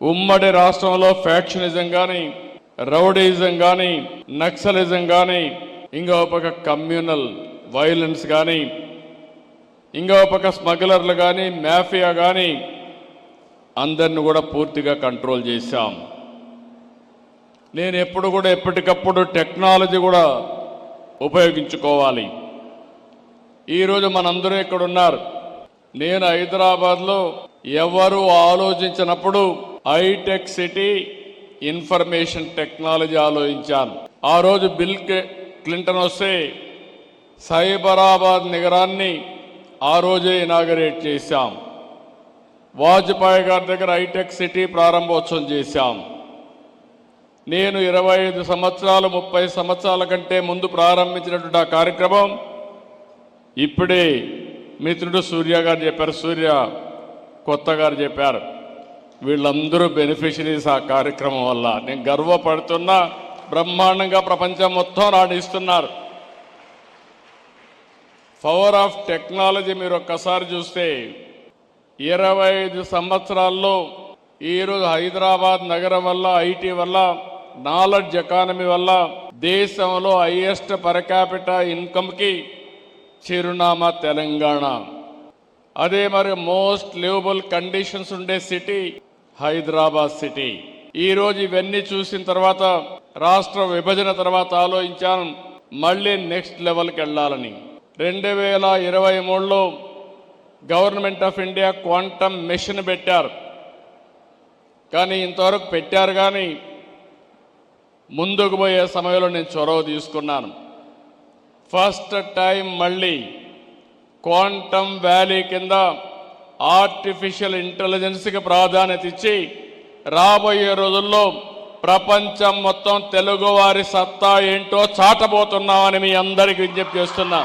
ఉమ్మడి రాష్ట్రంలో ఫ్యాక్షనిజం కానీ, రౌడీజం కానీ, నక్సలిజం కానీ, ఇంకో పక్క కమ్యూనల్ వైలెన్స్ కానీ, ఇంకో పక్క స్మగ్లర్లు కానీ, మాఫియా కానీ అందరిని కూడా పూర్తిగా కంట్రోల్ చేశాం. నేను ఎప్పుడు కూడా ఎప్పటికప్పుడు టెక్నాలజీ కూడా ఉపయోగించుకోవాలి. ఈరోజు మనందరూ ఇక్కడ ఉన్నారు. నేను హైదరాబాద్లో ఎవరు ఆలోచించినప్పుడు హైటెక్ సిటీ, ఇన్ఫర్మేషన్ టెక్నాలజీ ఆలోచించాను. ఆ రోజు బిల్ క్లింటన్ వస్తే సైబరాబాద్ నగరాన్ని ఆ రోజే ఇనాగరేట్ చేశాం. వాజ్పేయి గారి దగ్గర హైటెక్ సిటీ ప్రారంభోత్సవం చేశాం. నేను 25 సంవత్సరాలు 30 సంవత్సరాల కంటే ముందు ప్రారంభించినటువంటి ఆ కార్యక్రమం ఇప్పుడే మిత్రుడు సూర్య గారు చెప్పారు, సూర్య కొత్త గారు చెప్పారు. వీళ్ళందరూ బెనిఫిషరీస్ ఆ కార్యక్రమం వల్ల. నేను గర్వపడుతున్నా. బ్రహ్మాండంగా ప్రపంచం మొత్తం రాణిస్తున్నారు. పవర్ ఆఫ్ టెక్నాలజీ మీరు ఒక్కసారి చూస్తే 25 సంవత్సరాల్లో ఈరోజు హైదరాబాద్ నగరం వల్ల, ఐటీ వల్ల, నాలెడ్జ్ ఎకానమీ వల్ల దేశంలో హైయెస్ట్ పర్ క్యాపిటల్ ఇన్కమ్కి చిరునామా తెలంగాణ. అదే మరి మోస్ట్ లివబుల్ కండిషన్స్ ఉండే సిటీ హైదరాబాద్ సిటీ. ఈరోజు ఇవన్నీ చూసిన తర్వాత రాష్ట్ర విభజన తర్వాత ఆలోచించాను మళ్ళీ నెక్స్ట్ లెవెల్కి వెళ్ళాలని. 2023లో government of India quantum mission పెట్టారు. కానీ ఇంతవరకు పెట్టారు కానీ ముందుకు పోయే సమయంలో నేను చొరవ తీసుకున్నాను. ఫస్ట్ టైం మళ్ళీ క్వాంటమ్ వ్యాలీ కింద ఆర్టిఫిషియల్ ఇంటెలిజెన్స్కి ప్రాధాన్యత ఇచ్చి రాబోయే రోజుల్లో ప్రపంచం మొత్తం తెలుగువారి సత్తా ఏంటో చాటబోతున్నామని మీ అందరికీ విజ్ఞప్తి చేస్తున్నా.